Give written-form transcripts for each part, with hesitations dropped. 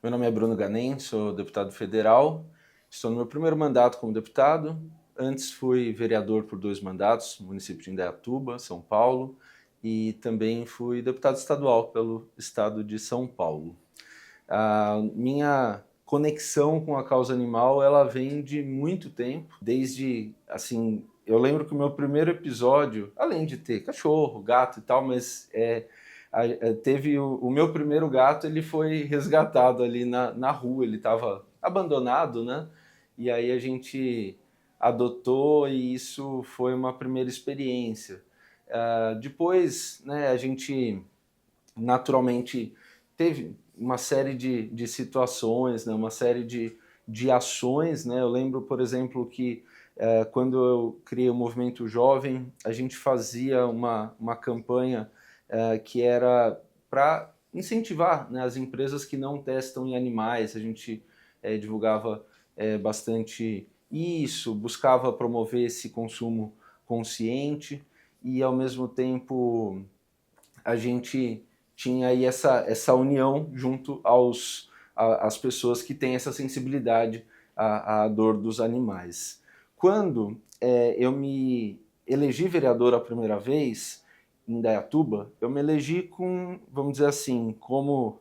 Meu nome é Bruno Ganem, sou deputado federal, estou no meu primeiro mandato como deputado. Antes fui vereador por 2 mandatos, no município de Indaiatuba, São Paulo, e também fui deputado estadual pelo estado de São Paulo. A minha conexão com a causa animal, ela vem de muito tempo, desde, assim, eu lembro que o meu primeiro episódio, além de ter cachorro, gato e tal, mas teve o meu primeiro gato, ele foi resgatado ali na rua, ele estava abandonado, né? E aí a gente adotou e isso foi uma primeira experiência. Depois, né, a gente naturalmente teve uma série de situações, né, uma série de ações. Né? Eu lembro, por exemplo, que quando eu criei o Movimento Jovem, a gente fazia uma campanha que era para incentivar, né, as empresas que não testam em animais. A gente divulgava bastante isso, buscava promover esse consumo consciente e, ao mesmo tempo, a gente tinha aí essa união junto às pessoas que têm essa sensibilidade à dor dos animais. Quando eu me elegi vereador a primeira vez, em Indaiatuba, eu me elegi com, vamos dizer assim, como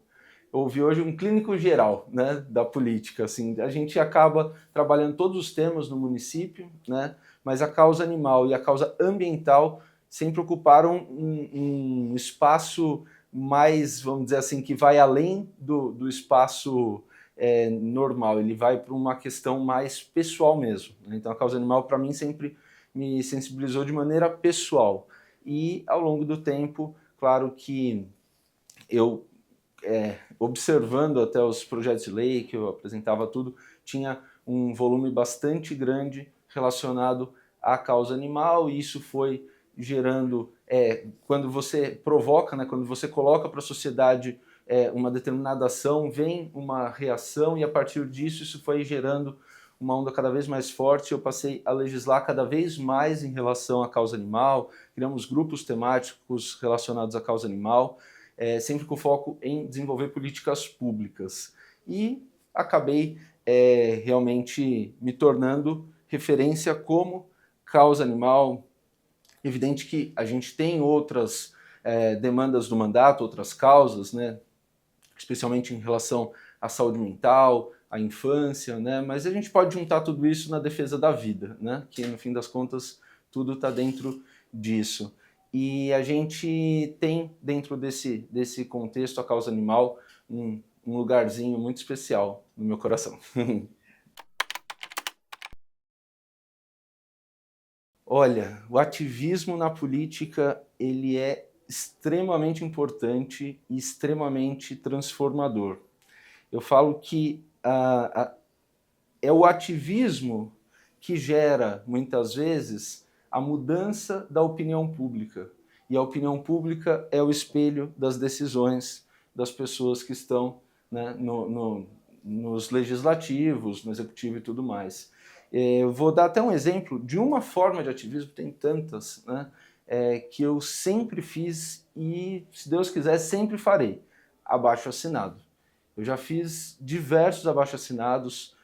eu ouvi hoje, um clínico geral, né, da política. Assim, a gente acaba trabalhando todos os temas no município, né, mas a causa animal e a causa ambiental sempre ocuparam um espaço mais, vamos dizer assim, que vai além do espaço normal, ele vai para uma questão mais pessoal mesmo. Né? Então a causa animal, para mim, sempre me sensibilizou de maneira pessoal. E ao longo do tempo, claro que eu, observando até os projetos de lei que eu apresentava tudo, tinha um volume bastante grande relacionado à causa animal, e isso foi gerando, quando você provoca, né, quando você coloca para a sociedade uma determinada ação, vem uma reação, e a partir disso isso foi gerando uma onda cada vez mais forte. Eu passei a legislar cada vez mais em relação à causa animal, criamos grupos temáticos relacionados à causa animal, sempre com foco em desenvolver políticas públicas. E acabei realmente me tornando referência como causa animal. Evidente que a gente tem outras demandas do mandato, outras causas, né, especialmente em relação à saúde mental, à infância, né, mas a gente pode juntar tudo isso na defesa da vida, né, que no fim das contas tudo está dentro disso. E a gente tem dentro desse contexto a causa animal um lugarzinho muito especial no meu coração. Olha, o ativismo na política, ele é extremamente importante e extremamente transformador. Eu falo que é o ativismo que gera, muitas vezes, a mudança da opinião pública. E a opinião pública é o espelho das decisões das pessoas que estão, né, nos legislativos, no executivo e tudo mais. Eu vou dar até um exemplo de uma forma de ativismo, tem tantas, né, que eu sempre fiz e, se Deus quiser, sempre farei: abaixo-assinado. Eu já fiz diversos abaixo-assinados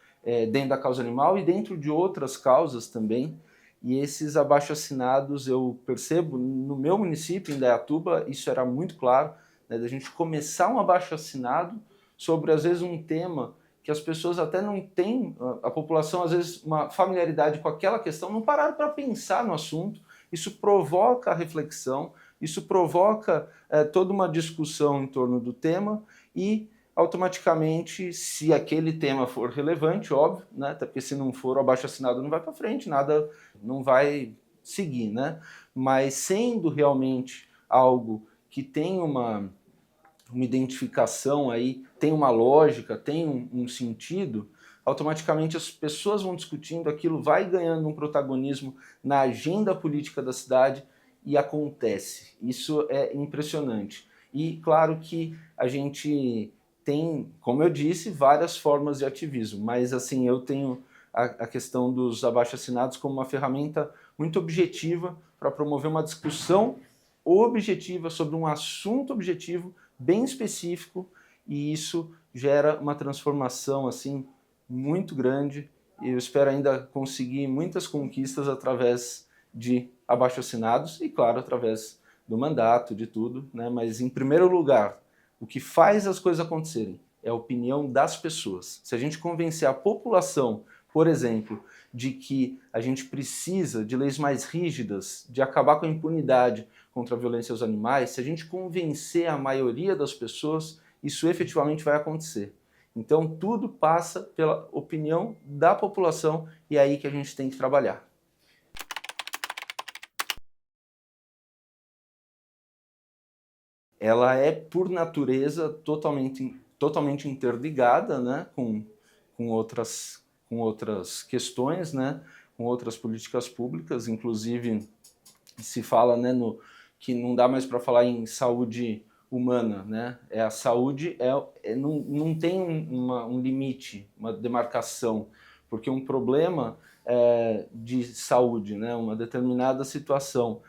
dentro da causa animal e dentro de outras causas também. E esses abaixo-assinados, eu percebo, no meu município, em Indaiatuba, isso era muito claro, né, da gente começar um abaixo-assinado sobre, às vezes, um tema que as pessoas até não têm, a população, às vezes, uma familiaridade com aquela questão, não pararam para pensar no assunto. Isso provoca a reflexão, isso provoca toda uma discussão em torno do tema e, automaticamente, se aquele tema for relevante, óbvio, né, até porque se não for, o abaixo-assinado não vai para frente, nada não vai seguir, né? Mas sendo realmente algo que tem uma identificação aí, tem uma lógica, tem um sentido, automaticamente as pessoas vão discutindo, aquilo vai ganhando um protagonismo na agenda política da cidade e acontece. Isso é impressionante. E claro que a gente tem, como eu disse, várias formas de ativismo, mas assim, eu tenho a questão dos abaixo-assinados como uma ferramenta muito objetiva para promover uma discussão objetiva sobre um assunto objetivo bem específico, e isso gera uma transformação assim muito grande e eu espero ainda conseguir muitas conquistas através de abaixo-assinados e, claro, através do mandato, de tudo, né? Mas, em primeiro lugar, o que faz as coisas acontecerem é a opinião das pessoas. Se a gente convencer a população, por exemplo, de que a gente precisa de leis mais rígidas, de acabar com a impunidade contra a violência aos animais, se a gente convencer a maioria das pessoas, isso efetivamente vai acontecer. Então, tudo passa pela opinião da população e é aí que a gente tem que trabalhar. Ela é, por natureza, totalmente interligada, né, com outras questões, né, com outras políticas públicas. Inclusive, se fala, né, que não dá mais para falar em saúde humana, né? A saúde não tem um limite, uma demarcação, porque um problema de saúde, né, uma determinada situação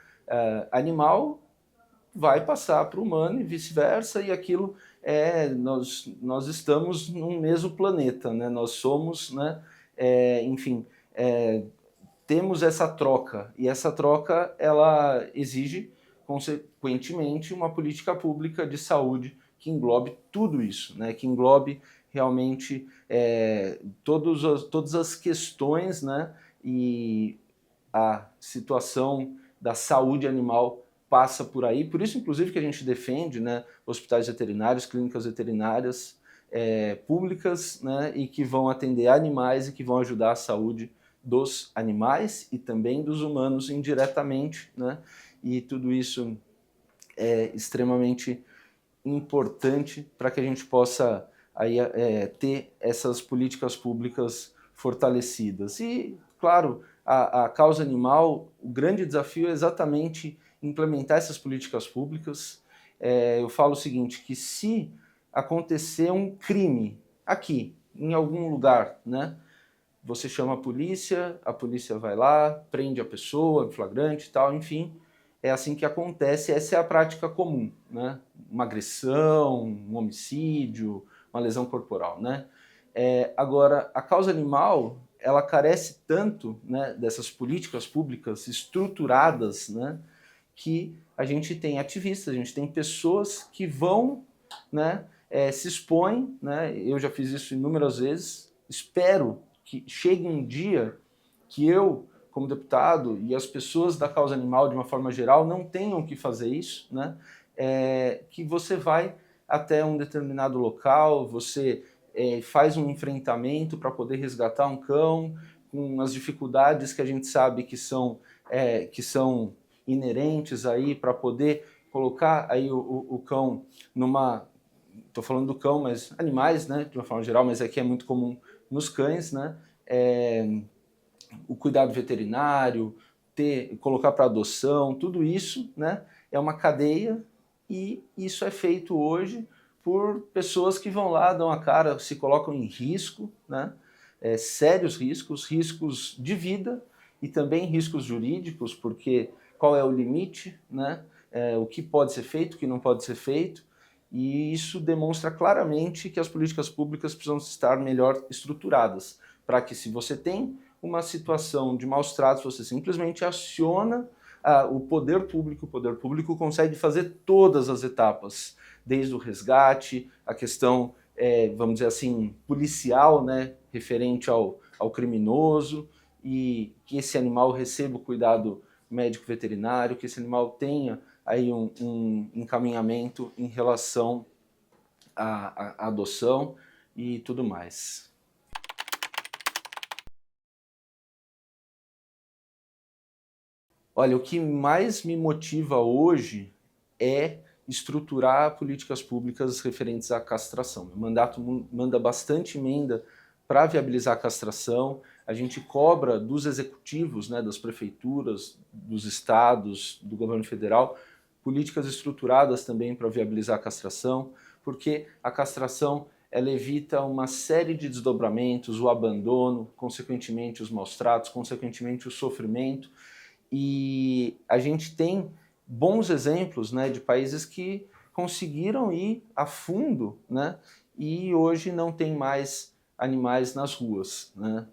animal vai passar para o humano e vice-versa, e aquilo nós estamos num mesmo planeta, né? Nós somos, né, enfim, temos essa troca, e essa troca ela exige, consequentemente, uma política pública de saúde que englobe tudo isso, né? Que englobe realmente todas as questões, né? E a situação da saúde animal passa por aí, por isso inclusive que a gente defende, né, hospitais veterinários, clínicas veterinárias públicas, né, e que vão atender animais e que vão ajudar a saúde dos animais e também dos humanos indiretamente, né, e tudo isso é extremamente importante para que a gente possa aí, ter essas políticas públicas fortalecidas. E, claro, a causa animal, o grande desafio é exatamente implementar essas políticas públicas. Eu falo o seguinte, que se acontecer um crime aqui, em algum lugar, né, você chama a polícia vai lá, prende a pessoa em flagrante e tal, enfim, é assim que acontece, essa é a prática comum, né? Uma agressão, um homicídio, uma lesão corporal, né? Agora, a causa animal, ela carece tanto, né, dessas políticas públicas estruturadas, né, que a gente tem ativistas, a gente tem pessoas que vão, né, se expõem, né? Eu já fiz isso inúmeras vezes, espero que chegue um dia que eu, como deputado, e as pessoas da causa animal, de uma forma geral, não tenham que fazer isso, né? Que você vai até um determinado local, você faz um enfrentamento para poder resgatar um cão, com as dificuldades que a gente sabe que são inerentes aí para poder colocar aí o cão numa... Estou falando do cão, mas animais, né, de uma forma geral, mas aqui é muito comum nos cães, né? O cuidado veterinário, colocar para adoção, tudo isso, né, é uma cadeia e isso é feito hoje por pessoas que vão lá, dão a cara, se colocam em risco, né, sérios riscos de vida e também riscos jurídicos, porque qual é o limite, né, o que pode ser feito, o que não pode ser feito, e isso demonstra claramente que as políticas públicas precisam estar melhor estruturadas, para que se você tem uma situação de maus tratos, você simplesmente aciona o poder público consegue fazer todas as etapas, desde o resgate, a questão, vamos dizer assim, policial, né, referente ao criminoso, e que esse animal receba o cuidado médico veterinário, que esse animal tenha aí um encaminhamento em relação à adoção e tudo mais. Olha, o que mais me motiva hoje é estruturar políticas públicas referentes à castração. Meu mandato manda bastante emenda para viabilizar a castração. A gente cobra dos executivos, né, das prefeituras, dos estados, do governo federal, políticas estruturadas também para viabilizar a castração, porque a castração ela evita uma série de desdobramentos, o abandono, consequentemente os maus tratos, consequentemente o sofrimento. E a gente tem bons exemplos, né, de países que conseguiram ir a fundo, né? E hoje não tem mais animais nas ruas, né?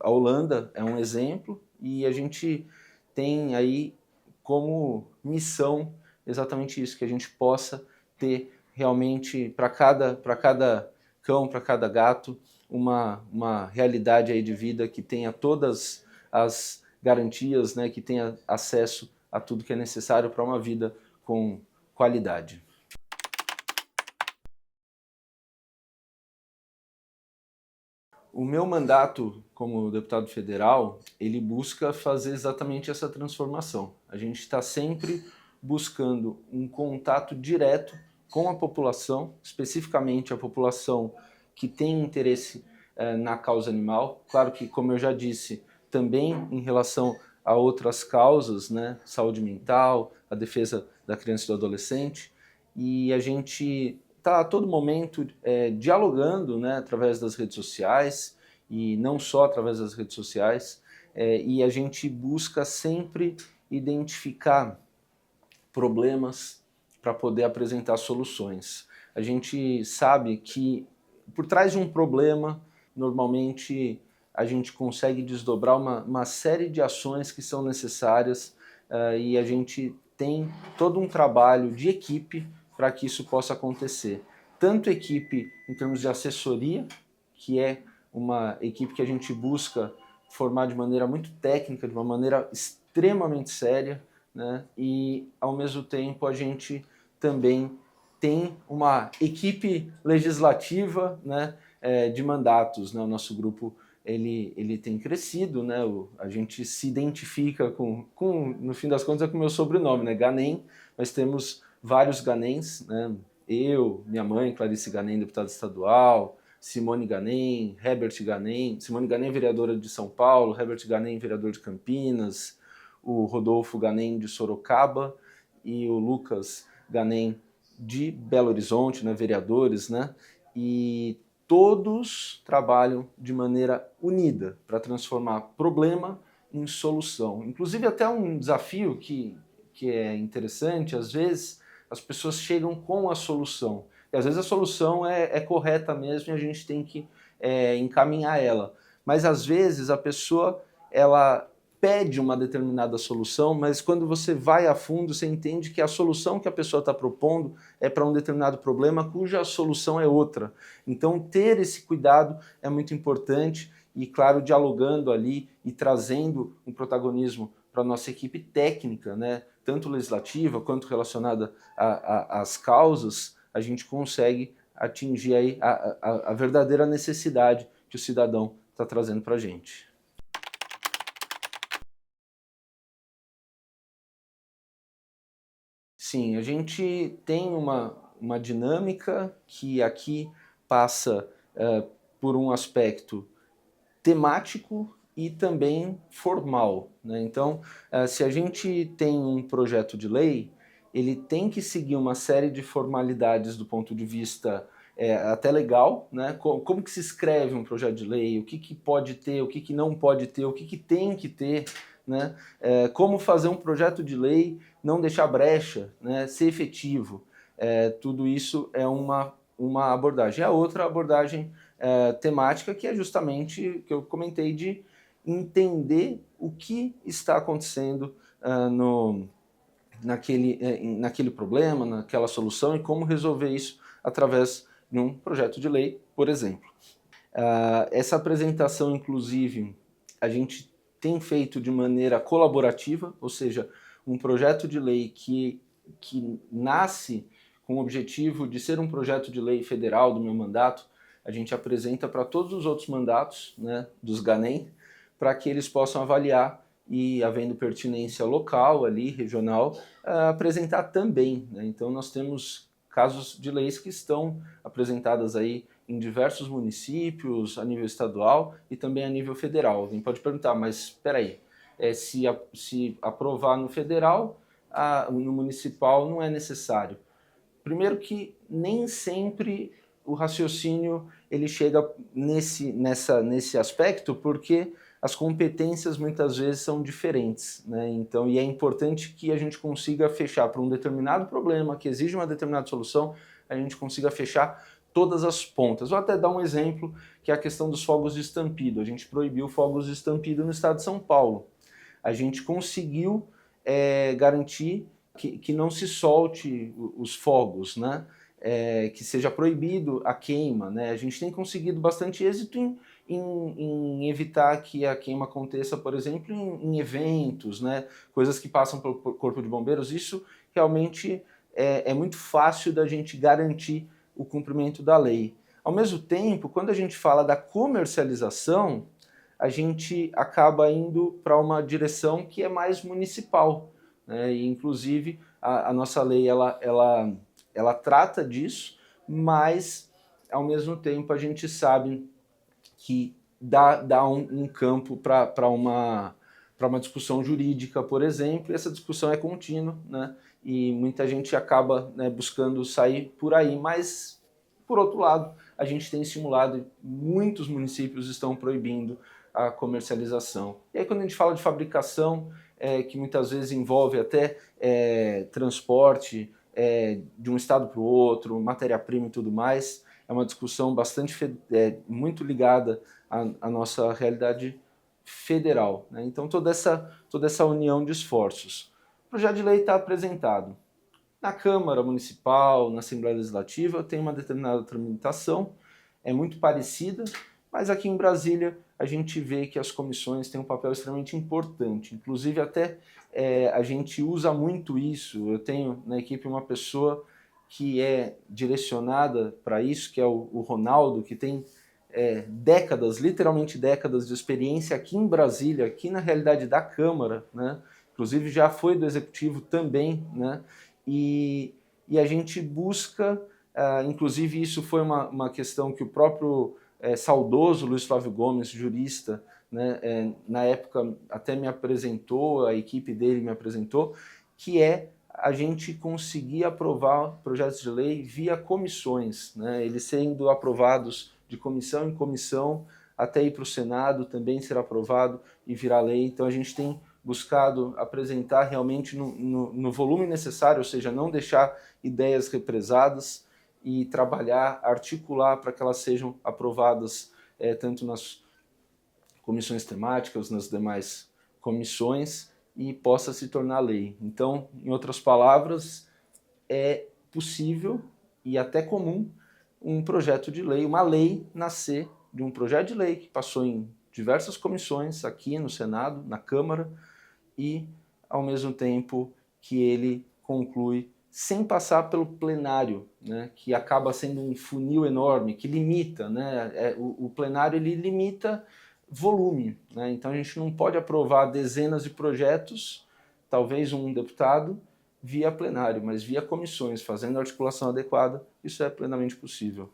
A Holanda é um exemplo e a gente tem aí como missão exatamente isso, que a gente possa ter realmente para cada cão, para cada gato, uma realidade aí de vida que tenha todas as garantias, né, que tenha acesso a tudo que é necessário para uma vida com qualidade. O meu mandato como deputado federal, ele busca fazer exatamente essa transformação. A gente está sempre buscando um contato direto com a população, especificamente a população que tem interesse na causa animal. Claro que, como eu já disse, também em relação a outras causas, né, saúde mental, a defesa da criança e do adolescente, e a gente está a todo momento dialogando, né, através das redes sociais, e não só através das redes sociais, e a gente busca sempre identificar problemas para poder apresentar soluções. A gente sabe que por trás de um problema, normalmente a gente consegue desdobrar uma série de ações que são necessárias e a gente tem todo um trabalho de equipe para que isso possa acontecer. Tanto equipe em termos de assessoria, que é uma equipe que a gente busca formar de maneira muito técnica, de uma maneira extremamente séria, né? E ao mesmo tempo a gente também tem uma equipe legislativa, né, de mandatos, né? O nosso grupo ele tem crescido, né? A gente se identifica no fim das contas é com o meu sobrenome, né? Ganem, mas temos vários Ganens, né? Eu, minha mãe, Clarice Ganem, deputada estadual, Simone Ganem, Herbert Ganem, Simone Ganem, vereadora de São Paulo, Herbert Ganem, vereador de Campinas, o Rodolfo Ganem de Sorocaba e o Lucas Ganem de Belo Horizonte, né, vereadores, né? E todos trabalham de maneira unida para transformar problema em solução. Inclusive até um desafio que é interessante, às vezes as pessoas chegam com a solução. E às vezes a solução é correta mesmo e a gente tem que encaminhar ela. Mas às vezes a pessoa ela pede uma determinada solução, mas quando você vai a fundo, você entende que a solução que a pessoa está propondo é para um determinado problema cuja solução é outra. Então ter esse cuidado é muito importante e, claro, dialogando ali e trazendo um protagonismo para a nossa equipe técnica, né, tanto legislativa quanto relacionada às causas, a gente consegue atingir aí a verdadeira necessidade que o cidadão está trazendo para a gente. Sim, a gente tem uma dinâmica que aqui passa por um aspecto temático e também formal, né? Então, se a gente tem um projeto de lei, ele tem que seguir uma série de formalidades do ponto de vista até legal, né? Como que se escreve um projeto de lei, o que pode ter, o que não pode ter, o que tem que ter, né? Como fazer um projeto de lei, não deixar brecha, né? Ser efetivo. Tudo isso é uma abordagem. A outra abordagem temática que é justamente o que eu comentei de entender o que está acontecendo naquele problema, naquela solução e como resolver isso através de um projeto de lei, por exemplo. Essa apresentação, inclusive, a gente tem feito de maneira colaborativa, ou seja, um projeto de lei que nasce com o objetivo de ser um projeto de lei federal do meu mandato, a gente apresenta para todos os outros mandatos, né, dos Ganem, para que eles possam avaliar e, havendo pertinência local, ali, regional, apresentar também, né? Então nós temos casos de leis que estão apresentadas aí em diversos municípios, a nível estadual e também a nível federal. Alguém pode perguntar, mas espera aí, se aprovar no federal, no municipal não é necessário. Primeiro que nem sempre o raciocínio ele chega nesse aspecto, porque as competências muitas vezes são diferentes, né? Então, e é importante que a gente consiga fechar para um determinado problema, que exige uma determinada solução, a gente consiga fechar todas as pontas. Vou até dar um exemplo, que é a questão dos fogos de estampido. A gente proibiu fogos de estampido no estado de São Paulo. A gente conseguiu garantir que não se solte os fogos, né? Que seja proibido a queima, né? A gente tem conseguido bastante êxito em evitar que a queima aconteça, por exemplo, em eventos, né? Coisas que passam pelo Corpo de Bombeiros. Isso realmente é muito fácil da gente garantir o cumprimento da lei. Ao mesmo tempo, quando a gente fala da comercialização, a gente acaba indo para uma direção que é mais municipal, né? E, inclusive, a nossa lei ela trata disso, mas, ao mesmo tempo, a gente sabe que dá um campo para uma discussão jurídica, por exemplo, e essa discussão é contínua, né? E muita gente acaba, né, buscando sair por aí, mas, por outro lado, a gente tem estimulado, muitos municípios estão proibindo a comercialização. E aí, quando a gente fala de fabricação, que muitas vezes envolve até transporte de um estado para o outro, matéria-prima e tudo mais, é uma discussão muito ligada à nossa realidade federal, né? Então, toda essa união de esforços. O projeto de lei está apresentado na Câmara Municipal, na Assembleia Legislativa, tem uma determinada tramitação, é muito parecida, mas aqui em Brasília a gente vê que as comissões têm um papel extremamente importante. Inclusive, até a gente usa muito isso. Eu tenho na equipe uma pessoa que é direcionada para isso, que é o Ronaldo, que tem décadas, literalmente décadas de experiência aqui em Brasília, aqui na realidade da Câmara, né? Inclusive já foi do Executivo também, né? E a gente busca, inclusive isso foi uma questão que o próprio saudoso Luiz Flávio Gomes, jurista, né, na época até me apresentou, a equipe dele me apresentou, que é a gente conseguir aprovar projetos de lei via comissões, né, eles sendo aprovados de comissão em comissão, até ir para o Senado também ser aprovado e virar lei. Então a gente tem buscado apresentar realmente no volume necessário, ou seja, não deixar ideias represadas e trabalhar, articular para que elas sejam aprovadas tanto nas comissões temáticas, nas demais comissões, e possa se tornar lei. Então, em outras palavras, é possível e até comum um projeto de lei, uma lei nascer de um projeto de lei que passou em diversas comissões, aqui no Senado, na Câmara, e, ao mesmo tempo, que ele conclui sem passar pelo plenário, né, que acaba sendo um funil enorme, que limita, né, o plenário ele limita volume, né, então a gente não pode aprovar dezenas de projetos, talvez um deputado, via plenário, mas via comissões, fazendo a articulação adequada, isso é plenamente possível.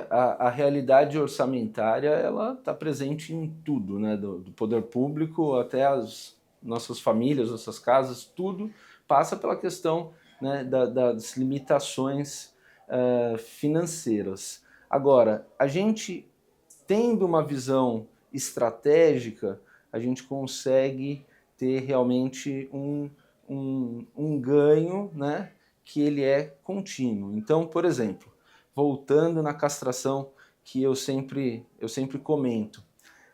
A realidade orçamentária ela está presente em tudo, né? Do poder público até as nossas famílias, nossas casas, tudo passa pela questão, né, das limitações financeiras. Agora, a gente tendo uma visão estratégica, a gente consegue ter realmente um ganho, né, que ele é contínuo. Então, por exemplo, voltando na castração que eu sempre comento,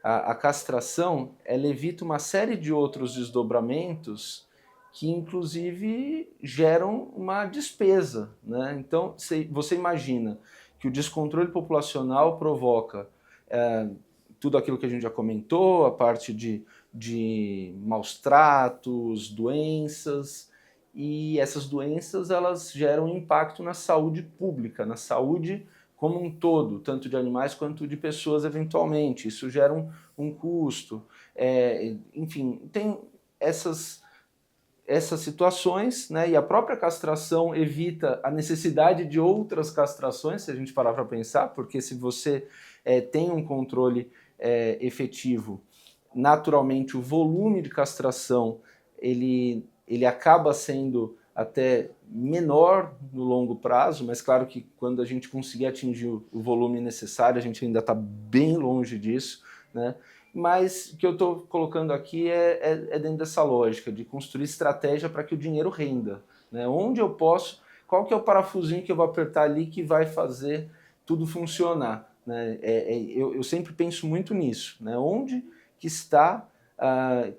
a castração ela evita uma série de outros desdobramentos que inclusive geram uma despesa, né? Então você imagina que o descontrole populacional provoca tudo aquilo que a gente já comentou, a parte de maus tratos, doenças, e essas doenças elas geram impacto na saúde pública, na saúde como um todo, tanto de animais quanto de pessoas eventualmente. Isso gera um custo. Enfim, tem essas situações, né? E a própria castração evita a necessidade de outras castrações, se a gente parar para pensar, porque se você tem um controle efetivo, naturalmente o volume de castração ele acaba sendo até menor no longo prazo, mas claro que quando a gente conseguir atingir o volume necessário, a gente ainda está bem longe disso, né? Mas o que eu estou colocando aqui é dentro dessa lógica de construir estratégia para que o dinheiro renda, né? Onde eu posso, qual que é o parafusinho que eu vou apertar ali que vai fazer tudo funcionar, né? Eu sempre penso muito nisso, né? Onde que está,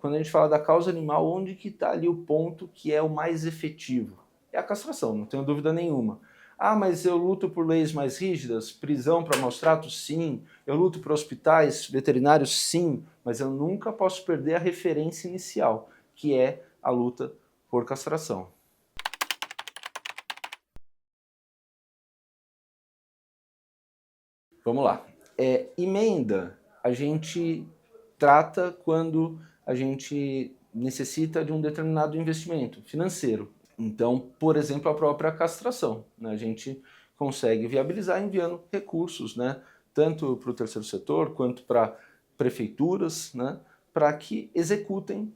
quando a gente fala da causa animal, onde que está ali o ponto que é o mais efetivo? É a castração, não tenho dúvida nenhuma. Ah, mas eu luto por leis mais rígidas, prisão para maus tratos? Sim. Eu luto por hospitais veterinários? Sim. Mas eu nunca posso perder a referência inicial, que é a luta por castração. Vamos lá. Emenda, a gente trata quando a gente necessita de um determinado investimento financeiro. Então, por exemplo, a própria castração, né? A gente consegue viabilizar enviando recursos, né? Tanto para o terceiro setor quanto para prefeituras, né? Para que executem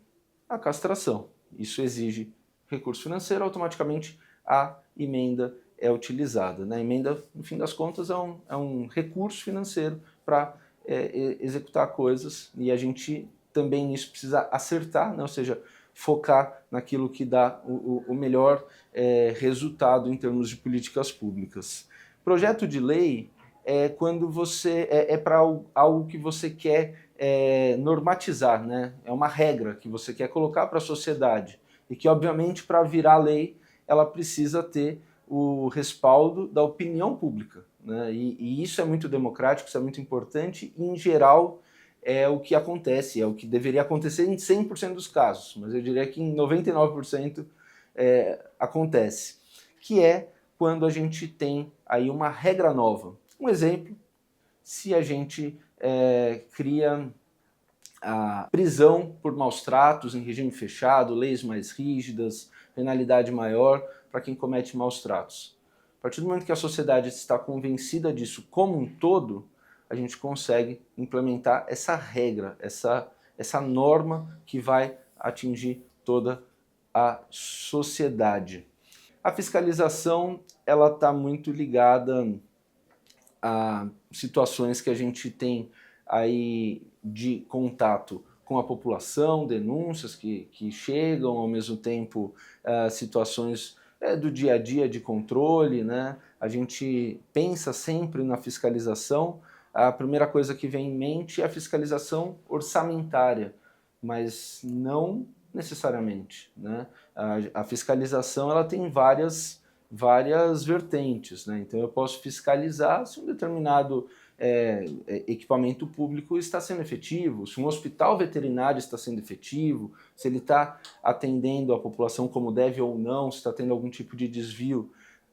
a castração. Isso exige recurso financeiro, automaticamente a emenda é utilizada, né? A emenda, no fim das contas, é um recurso financeiro para executar coisas, e a gente também nisso precisa acertar, né? Ou seja, focar naquilo que dá o melhor resultado em termos de políticas públicas. Projeto de lei é quando você para algo que você quer normatizar, né? É uma regra que você quer colocar para a sociedade e que, obviamente, para virar lei, ela precisa ter o respaldo da opinião pública, né? E isso é muito democrático, isso é muito importante, e, em geral, é o que acontece, é o que deveria acontecer em 100% dos casos, mas eu diria que em 99% acontece, que é quando a gente tem aí uma regra nova. Um exemplo, se a gente cria a prisão por maus tratos em regime fechado, leis mais rígidas, penalidade maior para quem comete maus tratos. A partir do momento que a sociedade está convencida disso como um todo, a gente consegue implementar essa regra, essa norma que vai atingir toda a sociedade. A fiscalização, ela está muito ligada a situações que a gente tem aí de contato com a população, denúncias que chegam, ao mesmo tempo situações do dia a dia de controle, né? A gente pensa sempre na fiscalização, a primeira coisa que vem em mente é a fiscalização orçamentária, mas não necessariamente, né? A fiscalização ela tem várias vertentes, né? Então eu posso fiscalizar se um determinado equipamento público está sendo efetivo, se um hospital veterinário está sendo efetivo, se ele está atendendo a população como deve ou não, se está tendo algum tipo de desvio,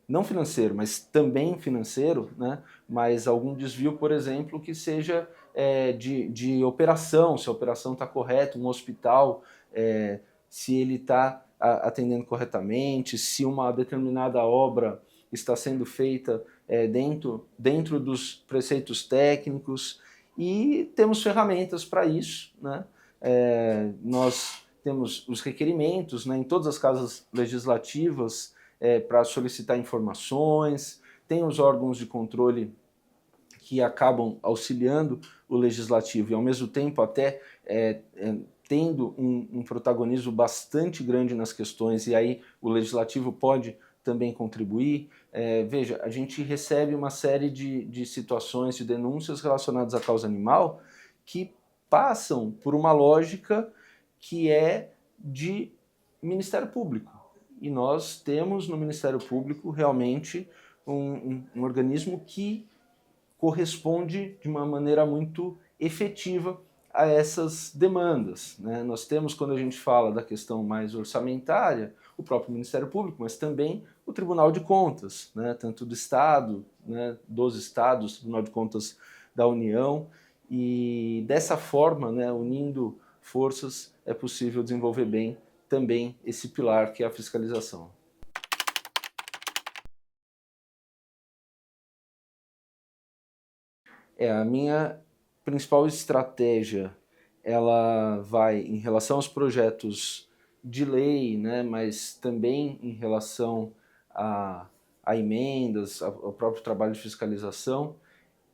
não financeiro, mas também financeiro, né? Mas algum desvio, por exemplo, que seja de operação, se a operação está correta, um hospital, se ele está atendendo corretamente, se uma determinada obra está sendo feita dentro dos preceitos técnicos, e temos ferramentas para isso, né? Nós temos os requerimentos, né, em todas as casas legislativas para solicitar informações, tem os órgãos de controle que acabam auxiliando o legislativo e, ao mesmo tempo, até tendo um protagonismo bastante grande nas questões, e aí o legislativo pode também contribuir. Veja, a gente recebe uma série de situações, de denúncias relacionadas à causa animal que passam por uma lógica que é de Ministério Público. E nós temos no Ministério Público realmente um organismo que corresponde de uma maneira muito efetiva a essas demandas, né? Nós temos, quando a gente fala da questão mais orçamentária, o próprio Ministério Público, mas também o Tribunal de Contas, né? Tanto do Estado, né? Dos Estados, Tribunal de Contas da União, e dessa forma, né? Unindo forças, é possível desenvolver bem também esse pilar que é a fiscalização. A minha principal estratégia, ela vai em relação aos projetos de lei, né, mas também em relação a emendas, ao próprio trabalho de fiscalização,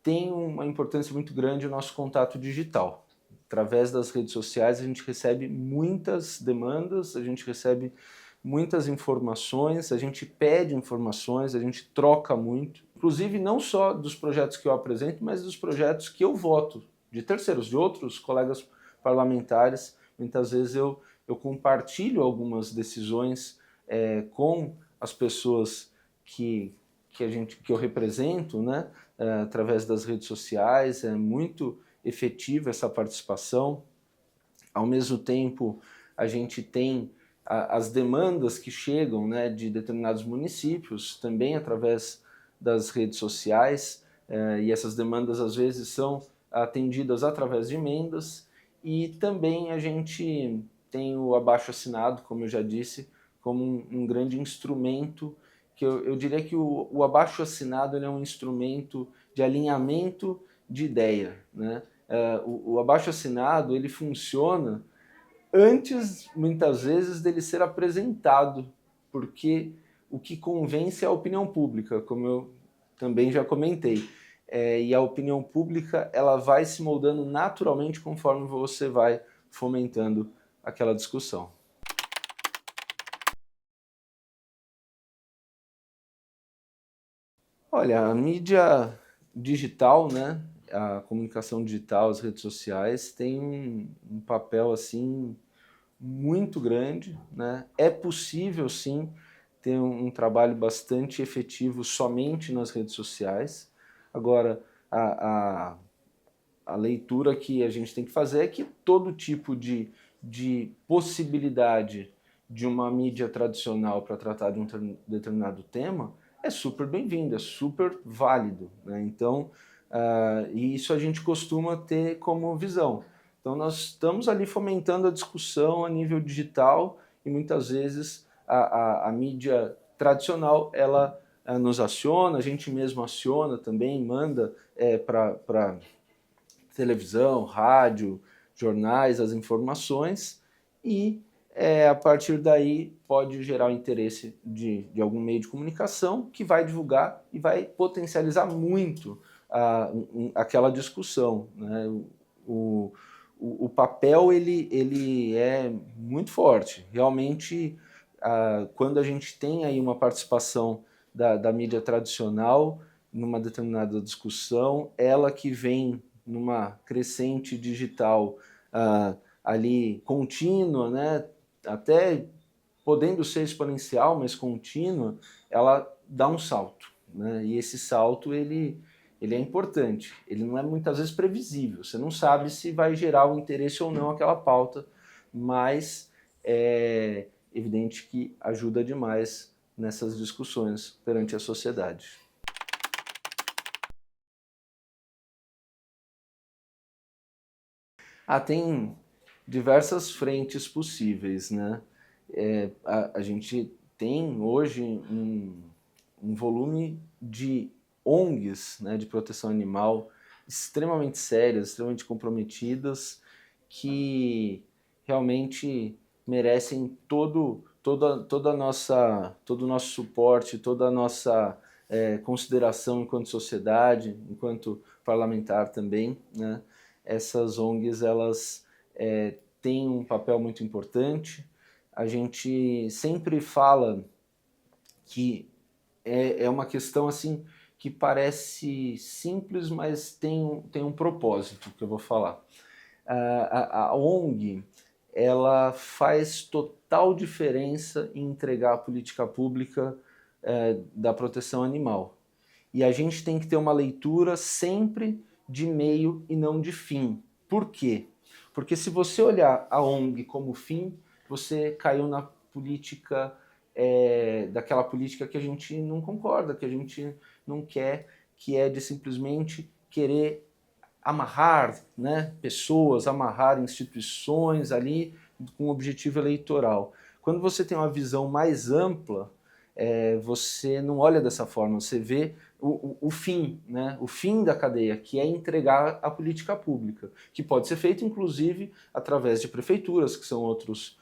tem uma importância muito grande o nosso contato digital. Através das redes sociais a gente recebe muitas demandas, a gente recebe muitas informações, a gente pede informações, a gente troca muito, inclusive não só dos projetos que eu apresento, mas dos projetos que eu voto, de terceiros, de outros colegas parlamentares. Muitas vezes eu compartilho algumas decisões com as pessoas que eu represento, né, através das redes sociais. É muito efetiva essa participação. Ao mesmo tempo, a gente tem as demandas que chegam, né, de determinados municípios, também através das redes sociais, e essas demandas às vezes são atendidas através de emendas, e também a gente tem o abaixo-assinado, como eu já disse, como um grande instrumento, que eu diria que o abaixo-assinado é um instrumento de alinhamento de ideia, né? O abaixo-assinado ele funciona antes, muitas vezes, dele ser apresentado, porque o que convence é a opinião pública, como eu também já comentei. E a opinião pública ela vai se moldando naturalmente conforme você vai fomentando aquela discussão. Olha, a mídia digital, né, a comunicação digital, as redes sociais, tem um papel assim muito grande, né? É possível sim ter um trabalho bastante efetivo somente nas redes sociais. Agora, a leitura que a gente tem que fazer é que todo tipo de possibilidade de uma mídia tradicional para tratar de um determinado tema é super bem-vindo, é super válido, né? Então, e isso a gente costuma ter como visão. Então, nós estamos ali fomentando a discussão a nível digital e muitas vezes a mídia tradicional, ela nos aciona, a gente mesmo aciona também, manda para televisão, rádio, jornais, as informações, e a partir daí pode gerar o interesse de algum meio de comunicação que vai divulgar e vai potencializar muito aquela discussão, né? O papel ele é muito forte. Realmente, quando a gente tem aí uma participação da mídia tradicional numa determinada discussão, ela que vem numa crescente digital ali contínua, né, até podendo ser exponencial, mas contínua, ela dá um salto, né? E esse salto ele é importante, ele não é muitas vezes previsível, você não sabe se vai gerar o interesse ou não aquela pauta, mas é evidente que ajuda demais nessas discussões perante a sociedade. Tem diversas frentes possíveis, né? A gente tem hoje um volume de ONGs, né, de proteção animal, extremamente sérias, extremamente comprometidas, que realmente merecem todo o nosso suporte, toda a nossa consideração enquanto sociedade, enquanto parlamentar também, né? Essas ONGs, elas têm um papel muito importante. A gente sempre fala que é uma questão assim que parece simples, mas tem um propósito que eu vou falar. A ONG, ela faz total diferença em entregar a política pública da proteção animal. E a gente tem que ter uma leitura sempre de meio e não de fim. Por quê? Porque se você olhar a ONG como fim, você caiu na política, daquela política que a gente não concorda, que a gente não quer, que é de simplesmente querer amarrar, né, pessoas, amarrar instituições ali com objetivo eleitoral. Quando você tem uma visão mais ampla, você não olha dessa forma, você vê o fim, né? O fim da cadeia, que é entregar a política pública, que pode ser feito inclusive através de prefeituras, que são outros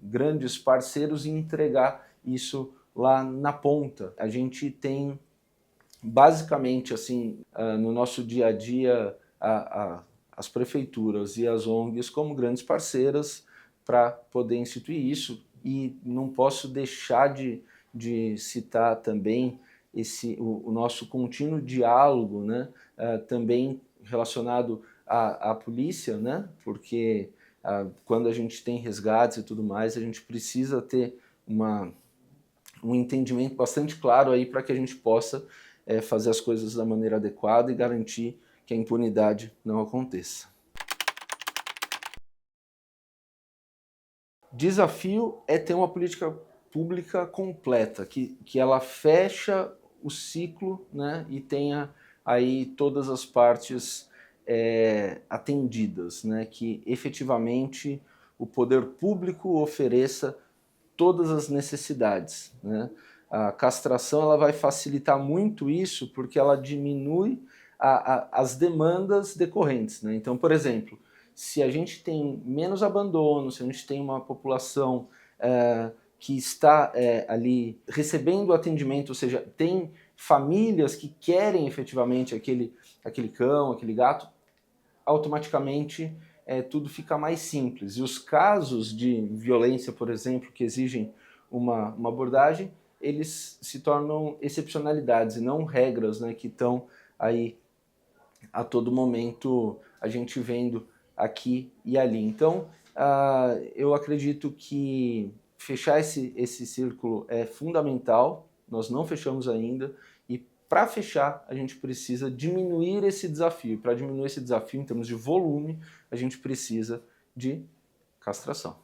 grandes parceiros e entregar isso lá na ponta. A gente tem basicamente assim no nosso dia a dia as prefeituras e as ONGs como grandes parceiras para poder instituir isso, e não posso deixar de citar também o nosso contínuo diálogo, né, também relacionado à polícia, né, porque quando a gente tem resgates e tudo mais, a gente precisa ter um entendimento bastante claro aí para que a gente possa fazer as coisas da maneira adequada e garantir que a impunidade não aconteça. Desafio é ter uma política pública completa, que ela fecha o ciclo, né, e tenha aí todas as partes atendidas, né, que efetivamente o poder público ofereça todas as necessidades, né? A castração ela vai facilitar muito isso porque ela diminui as demandas decorrentes, né? Então, por exemplo, se a gente tem menos abandono, se a gente tem uma população que está ali recebendo atendimento, ou seja, tem famílias que querem efetivamente aquele cão, aquele gato, automaticamente tudo fica mais simples. E os casos de violência, por exemplo, que exigem uma abordagem, eles se tornam excepcionalidades e não regras, né, que estão aí a todo momento a gente vendo aqui e ali. Então, eu acredito que fechar esse círculo é fundamental, nós não fechamos ainda, e para fechar a gente precisa diminuir esse desafio. Para diminuir esse desafio em termos de volume, a gente precisa de castração.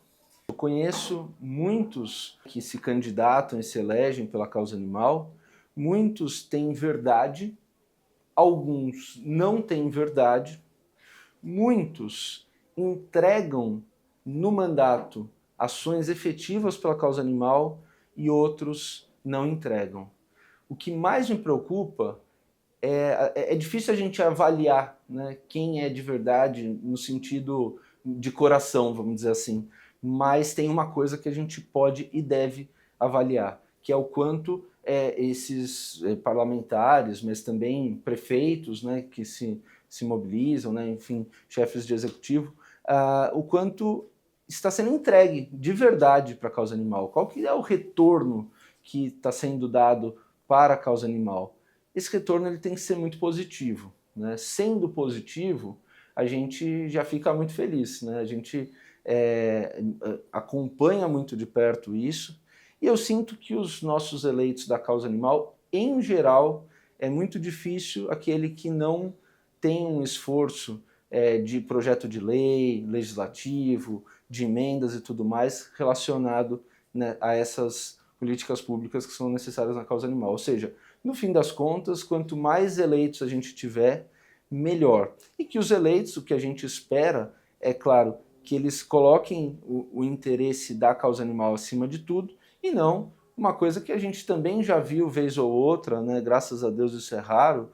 Eu conheço muitos que se candidatam e se elegem pela causa animal, muitos têm verdade, alguns não têm verdade, muitos entregam no mandato ações efetivas pela causa animal e outros não entregam. O que mais me preocupa é difícil a gente avaliar, né, quem é de verdade no sentido de coração, vamos dizer assim, mas tem uma coisa que a gente pode e deve avaliar, que é o quanto esses parlamentares, mas também prefeitos, né, que se mobilizam, né, enfim, chefes de executivo, o quanto está sendo entregue de verdade para a causa animal. Qual que é o retorno que está sendo dado para a causa animal? Esse retorno ele tem que ser muito positivo, né? Sendo positivo, a gente já fica muito feliz, né? A gente acompanha muito de perto isso, e eu sinto que os nossos eleitos da causa animal, em geral, é muito difícil aquele que não tem um esforço de projeto de lei, legislativo, de emendas e tudo mais relacionado, né, a essas políticas públicas que são necessárias na causa animal. Ou seja, no fim das contas, quanto mais eleitos a gente tiver, melhor. E que os eleitos, o que a gente espera, é claro, que eles coloquem o interesse da causa animal acima de tudo, e não uma coisa que a gente também já viu vez ou outra, né, graças a Deus isso é raro,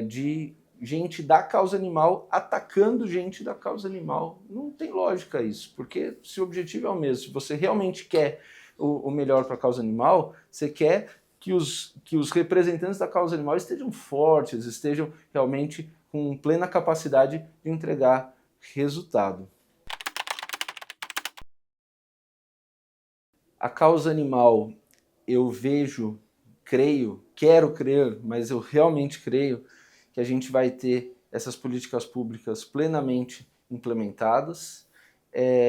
de gente da causa animal atacando gente da causa animal. Não tem lógica isso, porque se o objetivo é o mesmo, se você realmente quer o melhor para a causa animal, você quer que os representantes da causa animal estejam fortes, estejam realmente com plena capacidade de entregar resultado. A causa animal, eu vejo, creio, quero crer, mas eu realmente creio que a gente vai ter essas políticas públicas plenamente implementadas.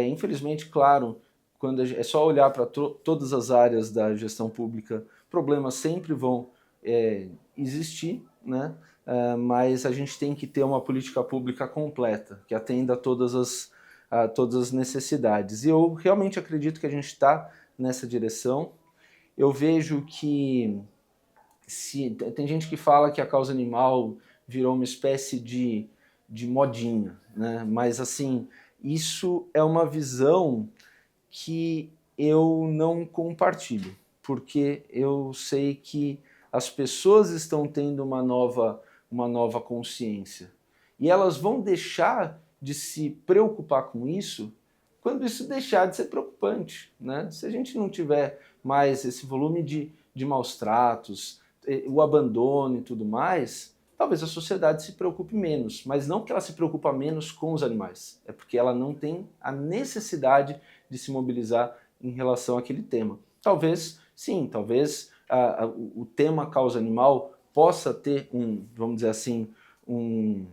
Infelizmente, claro, quando é só olhar para todas as áreas da gestão pública, problemas sempre vão existir, né? Mas a gente tem que ter uma política pública completa, que atenda a todas as necessidades. E eu realmente acredito que a gente está nessa direção. Eu vejo que tem gente que fala que a causa animal virou uma espécie de modinha, né? Mas assim, isso é uma visão que eu não compartilho, porque eu sei que as pessoas estão tendo uma nova consciência. E elas vão deixar de se preocupar com isso quando isso deixar de ser preocupante, né? Se a gente não tiver mais esse volume de maus tratos, o abandono e tudo mais, talvez a sociedade se preocupe menos, mas não que ela se preocupa menos com os animais, é porque ela não tem a necessidade de se mobilizar em relação àquele tema. Talvez, sim, talvez o tema causa animal possa ter vamos dizer assim, um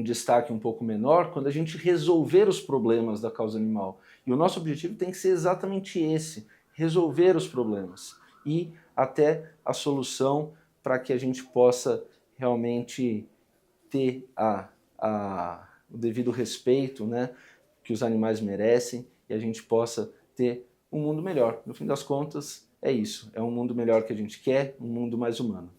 destaque um pouco menor quando a gente resolver os problemas da causa animal. E o nosso objetivo tem que ser exatamente esse, resolver os problemas e até a solução para que a gente possa realmente ter o devido respeito, né, que os animais merecem e a gente possa ter um mundo melhor. No fim das contas, é isso. É um mundo melhor que a gente quer, um mundo mais humano.